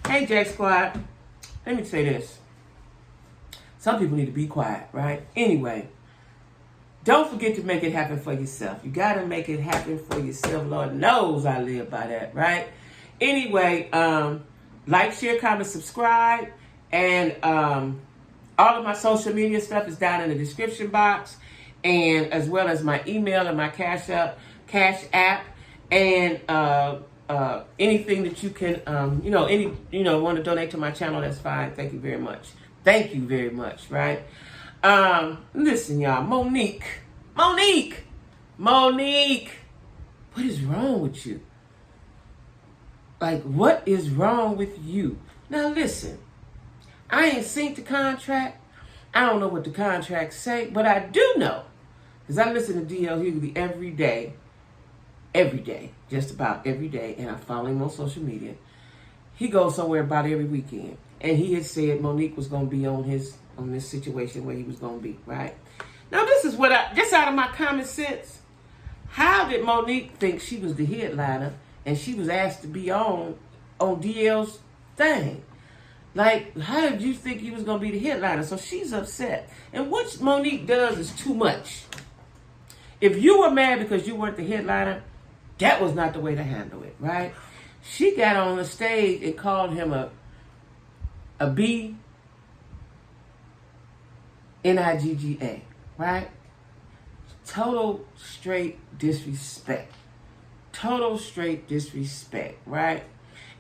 Hey, Jack Squad. Let me say this. Some people need to be quiet, right? Anyway, don't forget to make it happen for yourself. You got to make it happen for yourself. Lord knows I live by that, right? Anyway, like, share, comment, subscribe. And all of my social media stuff is down in the description box. And as well as my email and my Cash App. And anything that you can, want to donate to my channel, that's fine. Thank you very much. Thank you very much, right? Listen, y'all, Monique, what is wrong with you? Like, what is wrong with you? Now, listen, I ain't seen the contract. I don't know what the contracts say, but I do know, because I listen to D.L. Hughley every day, just about every day, and I follow him on social media. He goes somewhere about every weekend, and he had said Monique was going to be on this situation where he was going to be, right? Now, this is what just out of my common sense, how did Monique think she was the headliner and she was asked to be on DL's thing? Like, how did you think he was going to be the headliner? So she's upset. And what Monique does is too much. If you were mad because you weren't the headliner, that was not the way to handle it, right? She got on the stage and called him a B-N-I-G-G-A, right? Total straight disrespect. Right?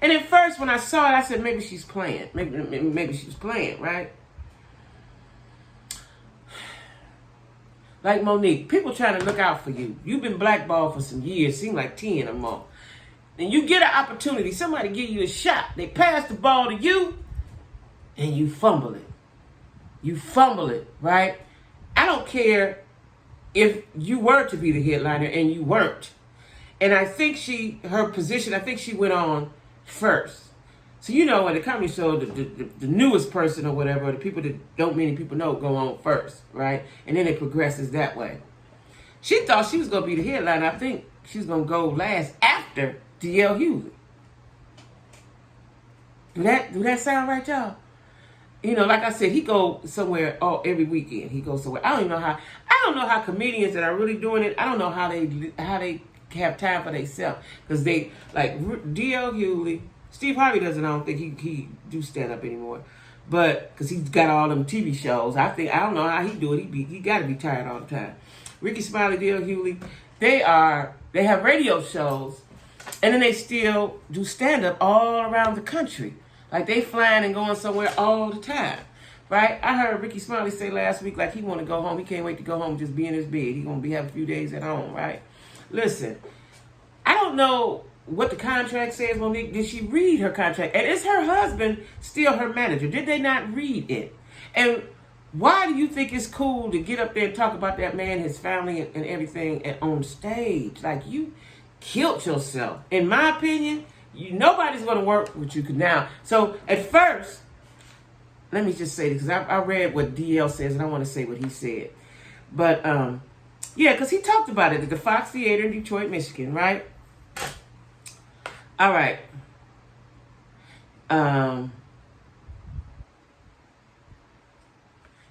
And at first when I saw it, I said, maybe she's playing. Maybe she's playing, right? Like Monique, people trying to look out for you. You've been blackballed for some years, seem like 10 or more. And you get an opportunity, somebody give you a shot. They pass the ball to you, and you fumble it. Right? I don't care if you were to be the headliner and you weren't. And I think she went on first. So, when the comedy show, the newest person or whatever, or the people that don't many people know, go on first, right? And then it progresses that way. She thought she was going to be the headliner. I think she's going to go last after D.L. Hughley. Do that sound right, y'all? Like I said, he goes somewhere every weekend. He goes somewhere. I don't know how comedians that are really doing it, I don't know how they have time for themselves. Because they, like D.L. Hughley, Steve Harvey doesn't, I don't think he do stand up anymore. But, because he's got all them TV shows. I don't know how he do it. He got to be tired all the time. Ricky Smiley, D.L. Hughley, they have radio shows. And then they still do stand up all around the country. Like, they flying and going somewhere all the time, right? I heard Ricky Smiley say last week, like, he want to go home. He can't wait to go home and just be in his bed. He going to have a few days at home, right? Listen, I don't know what the contract says, Monique. Did she read her contract? And is her husband still her manager? Did they not read it? And why do you think it's cool to get up there and talk about that man, his family, and everything on stage? Like, you killed yourself. In my opinion, nobody's going to work with you now. So at first, let me just say this, because I read what DL says, and I want to say what he said. But, because he talked about it at the Fox Theater in Detroit, Michigan, right? All right.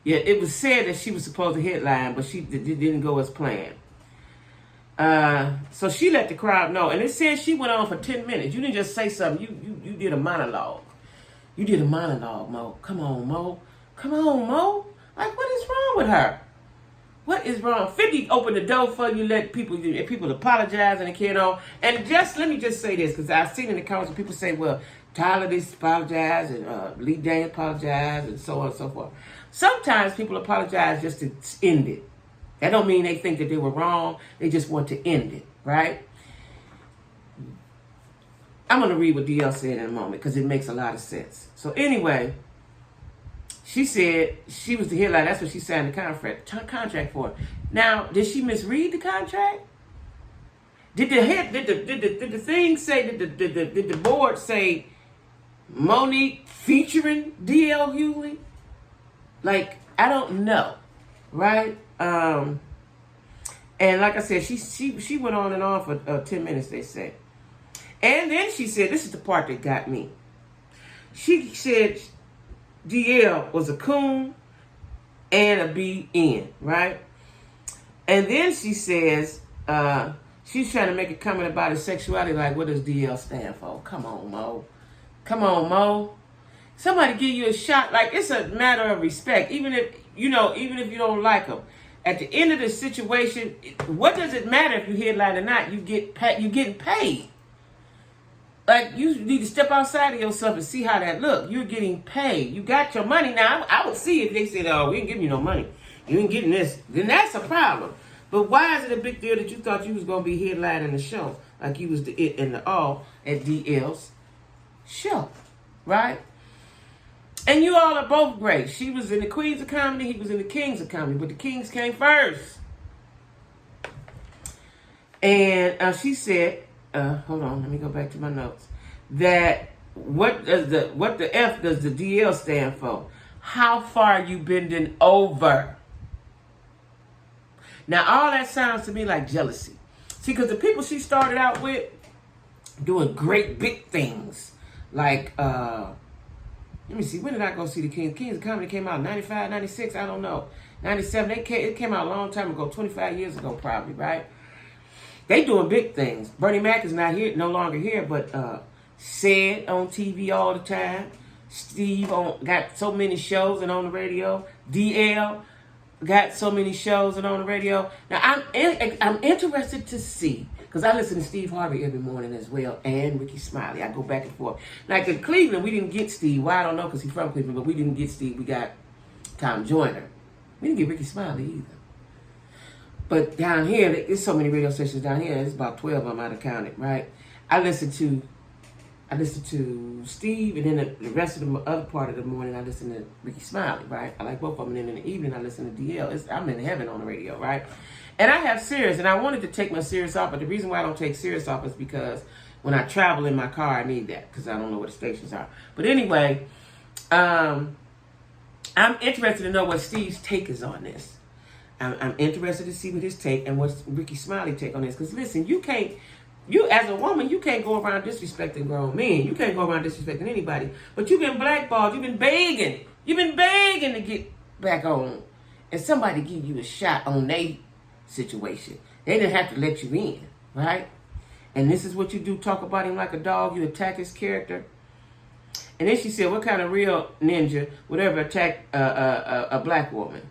It was said that she was supposed to headline, but it didn't go as planned. So she let the crowd know, and it said she went on for 10 minutes. You didn't just say something. You did a monologue. You did a monologue, Mo. Come on, Mo. Like, what is wrong with her? What is wrong? 50 opened the door for you, let people apologize and carry on. And let me just say this, because I've seen in the comments people say, well, Tyler this apologized, and Lee Daniels apologized, and so on and so forth. Sometimes people apologize just to end it. That don't mean they think that they were wrong. They just want to end it, right? I'm going to read what DL said in a moment, because it makes a lot of sense. So anyway, she said she was the headline. That's what she signed the contract for. Now, did she misread the contract? Did the thing say, did the board say Monique featuring DL Hughley? Like, I don't know, right? And like I said, she went on and on for 10 minutes, they say. And then she said, this is the part that got me. She said DL was a coon and a BN, right? And then she says, she's trying to make a comment about his sexuality, like, what does DL stand for? Come on, Mo. Come on, Mo. Somebody give you a shot. Like, it's a matter of respect. Even if you don't like them. At the end of the situation, what does it matter if you headline or not? You're getting paid. Like, you need to step outside of yourself and see how that look. You're getting paid. You got your money. Now, I would see if they said, oh, we ain't giving you no money. You ain't getting this. Then that's a problem. But why is it a big deal that you thought you was going to be headlining the show? Like you was the it and the all at DL's show. Right? And you all are both great. She was in the Queens of Comedy. He was in the Kings of Comedy. But the Kings came first. And she said, hold on, let me go back to my notes. That what the F does the DL stand for? How far you bending over? Now all that sounds to me like jealousy. See, because the people she started out with doing great big things, like let me see, when did I go see the Kings? Kings of Comedy came out 95, 96, I don't know. 97, it came out a long time ago, 25 years ago probably, right? They doing big things. Bernie Mac is not here, no longer here, but Said on TV all the time. Steve got so many shows and on the radio. DL got so many shows and on the radio. Now I'm interested to see, because I listen to Steve Harvey every morning as well, and Ricky Smiley. I go back and forth. Like in Cleveland, we didn't get Steve. Why, I don't know, because he's from Cleveland, but we didn't get Steve. We got Tom Joyner. We didn't get Ricky Smiley either. But down here, there's so many radio stations down here. There's about 12 of them I counted, right? I listen to Steve, and then the rest of the other part of the morning, I listen to Ricky Smiley, right? I like both of them. And then in the evening, I listen to DL. I'm in heaven on the radio, right? And I have Sirius, and I wanted to take my Sirius off, but the reason why I don't take Sirius off is because when I travel in my car, I need that, because I don't know what the stations are. But anyway, I'm interested to know what Steve's take is on this. I'm interested to see what his take and what's Ricky Smiley take on this. Because listen, you as a woman, you can't go around disrespecting grown men. You can't go around disrespecting anybody. But you've been blackballed. You've been begging. You've been begging to get back on. And somebody give you a shot on their situation. They didn't have to let you in, right? And this is what you do, talk about him like a dog. You attack his character. And then she said, what kind of real ninja would ever attack a black woman?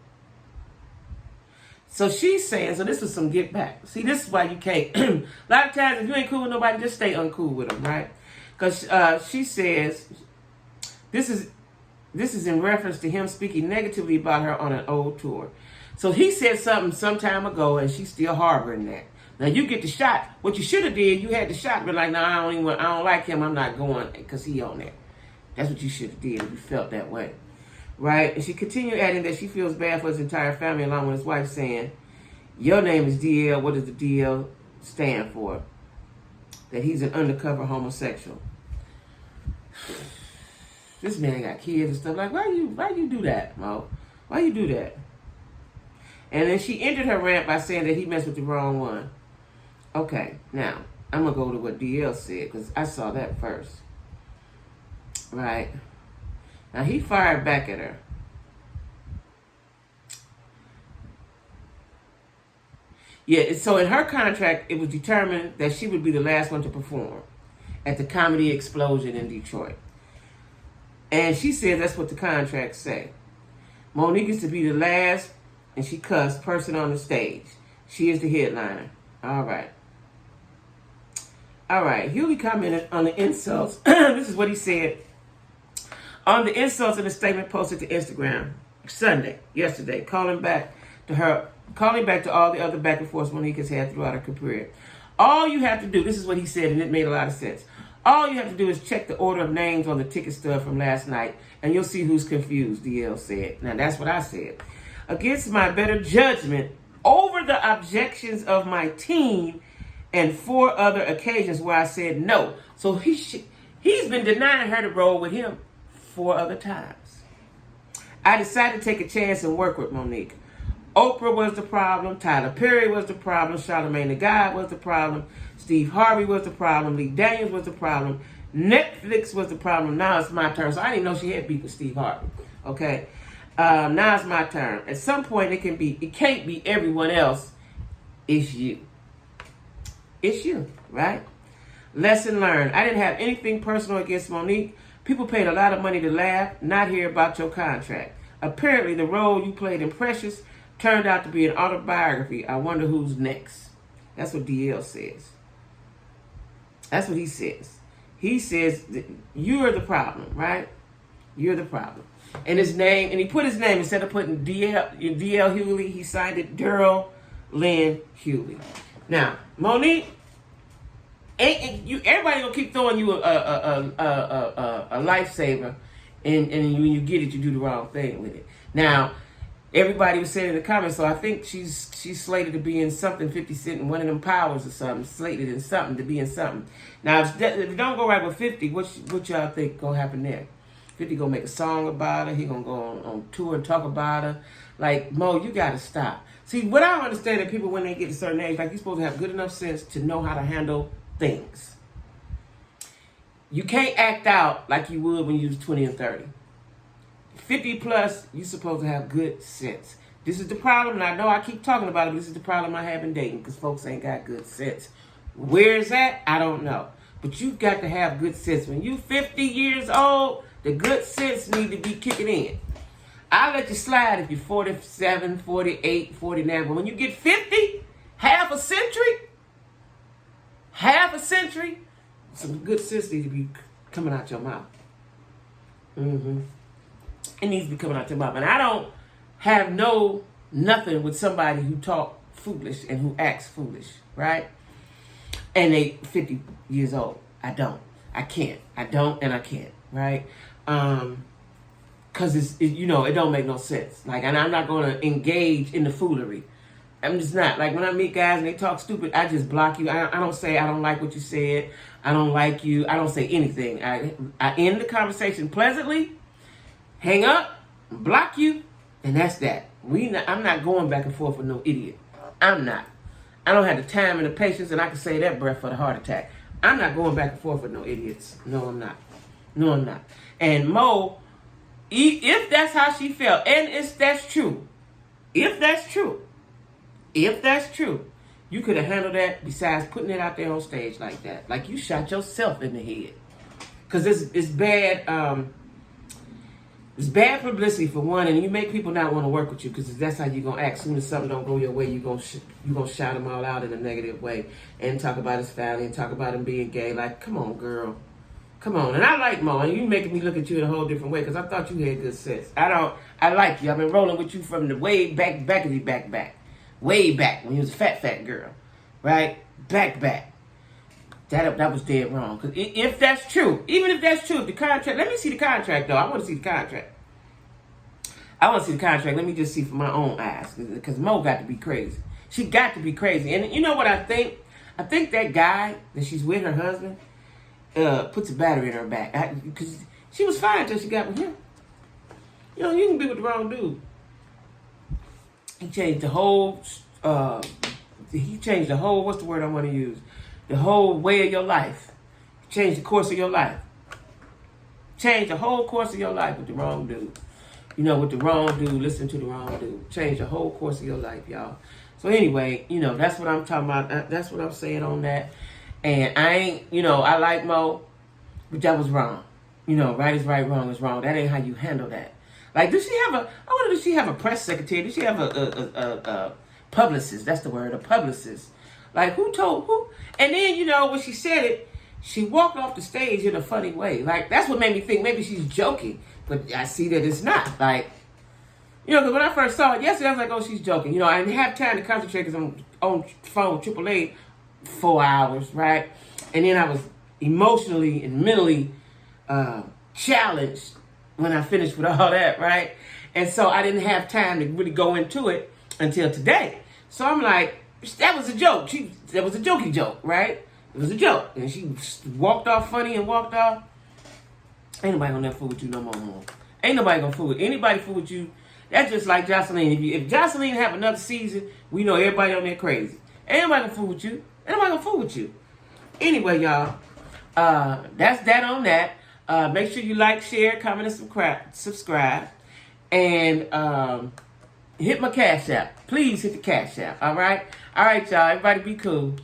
So she's saying, so this is some get back. See, this is why you can't. A lot of times, if you ain't cool with nobody, just stay uncool with them, right? Because she says, this is in reference to him speaking negatively about her on an old tour. So he said something some time ago, and she's still harboring that. Now you get the shot. What you should have did, you had the shot, but like, no, I don't like him. I'm not going because he on there. That's what you should have did if you felt that way. Right? And she continued adding that she feels bad for his entire family, along with his wife, saying, your name is DL. What does the DL stand for? That he's an undercover homosexual. This man got kids and stuff. Like, why you do that, Mo? Why you do that? And then she ended her rant by saying that he messed with the wrong one. Okay, now, I'm going to go to what DL said, because I saw that first. Right? Now, he fired back at her. Yeah, so in her contract, it was determined that she would be the last one to perform at the Comedy Explosion in Detroit. And she said that's what the contracts say. Monique is to be the last, and she cussed, person on the stage. She is the headliner. All right. Hughley commented on the insults. This is what he said. On the insults in a statement posted to Instagram yesterday, calling back to all the other back and forth Monique has had throughout her career. All you have to do, this is what he said, and it made a lot of sense. All you have to do is check the order of names on the ticket stub from last night, and you'll see who's confused, DL said. Now, that's what I said. Against my better judgment, over the objections of my team, and 4 other occasions where I said no. So he's been denying her to roll with him 4 other times. I decided to take a chance and work with Monique. Oprah was the problem. Tyler Perry was the problem. Charlamagne the God was the problem. Steve Harvey was the problem. Lee Daniels was the problem. Netflix was the problem. Now it's my turn. So I didn't know she had beef with Steve Harvey. Okay. Now it's my turn. At some point it can't be everyone else. It's you. It's you, right? Lesson learned. I didn't have anything personal against Monique. People paid a lot of money to laugh, not hear about your contract. Apparently the role you played in Precious turned out to be an autobiography. I wonder who's next. That's what DL says. That's what he says. He says you're the problem, right? You're the problem. And his name, and he put his name, instead of putting DL Hughley, he signed it Daryl Lynn Hughley. Now, Monique, everybody gonna keep throwing you a lifesaver, and when you get it, you do the wrong thing with it. Now, everybody was saying in the comments, so I think she's slated to be in something 50 Cent in one of them powers or something, slated in something to be in something. Now, if it don't go right with 50, what y'all think gonna happen there? 50 gonna make a song about her. He gonna go on tour and talk about her. Like, Mo, you gotta stop. See, what I don't understand is people when they get to a certain age, like, you're supposed to have good enough sense to know how to handle things. You can't act out like you would when you was 20 and 30. 50 plus, you're supposed to have good sense. This is the problem, and I know I keep talking about it, but this is the problem I have in dating, because folks ain't got good sense. Where is that? I don't know. But you've got to have good sense. When you 50 years old, the good sense need to be kicking in. I'll let you slide if you're 47, 48, 49. But when you get 50, half a century, some good sense needs to be coming out your mouth. It needs to be coming out your mouth. And I don't have nothing with somebody who talk foolish and who acts foolish, right? And they 50 years old. I don't. I can't. I don't and I can't, right? Because it don't make no sense. Like, and I'm not going to engage in the foolery. I'm just not. Like, when I meet guys and they talk stupid, I just block you. I don't say I don't like what you said. I don't like you. I don't say anything. I end the conversation pleasantly, hang up, block you, and that's that. I'm not going back and forth with no idiot. I'm not. I don't have the time and the patience, and I can say that breath for the heart attack. I'm not going back and forth with no idiots. No, I'm not. No, I'm not. And Mo, if that's how she felt, and that's true, if that's true, you could have handled that besides putting it out there on stage like that. Like, you shot yourself in the head. Because it's bad, it's bad publicity for one, and you make people not want to work with you because that's how you're going to act. As soon as something don't go your way, you're going to shout them all out in a negative way and talk about his family and talk about him being gay. Like, come on, girl. Come on. And I like Mo, and you making me look at you in a whole different way because I thought you had good sense. I like you. I've been rolling with you from the way back of the back. Way back when you was a fat girl. Right? Back. That was dead wrong. Because if that's true, even if that's true, if the contract, let me see the contract though. I want to see the contract. Let me just see for my own eyes. Because Mo got to be crazy. She got to be crazy. And you know what I think? I think that guy that she's with, her husband, puts a battery in her back. Because she was fine until she got with him. You know, you can be with the wrong dude. He changed the whole, what's the word I want to use? The whole way of your life. Change the course of your life. Change the whole course of your life with the wrong dude. You know, with the wrong dude, listen to the wrong dude. Change the whole course of your life, y'all. So anyway, that's what I'm talking about. That's what I'm saying on that. And I ain't, I like Mo, but that was wrong. Right is right, wrong is wrong. That ain't how you handle that. Like, does she have a press secretary? Does she have a publicist? That's the word, a publicist. Like, who told who? And then, when she said it, she walked off the stage in a funny way. Like, that's what made me think maybe she's joking. But I see that it's not. Like, because when I first saw it yesterday, I was like, oh, she's joking. I didn't have time to concentrate because I'm on phone AAA 4 hours, right? And then I was emotionally and mentally challenged when I finished with all that, right? And so I didn't have time to really go into it until today. So I'm like, that was a joke. That was a jokey joke, right? It was a joke. And she walked off funny and walked off. Ain't nobody gonna never fool with you no more. Ain't nobody gonna fool with anybody fool with you. That's just like Jocelyn. If Jocelyn have another season, we know everybody on there crazy. Ain't nobody gonna fool with you. Ain't nobody gonna fool with you. Anyway, y'all, That's that on that. Make sure you like, share, comment, and subscribe. And hit my Cash App. Please hit the Cash App. All right? All right, y'all. Everybody be cool.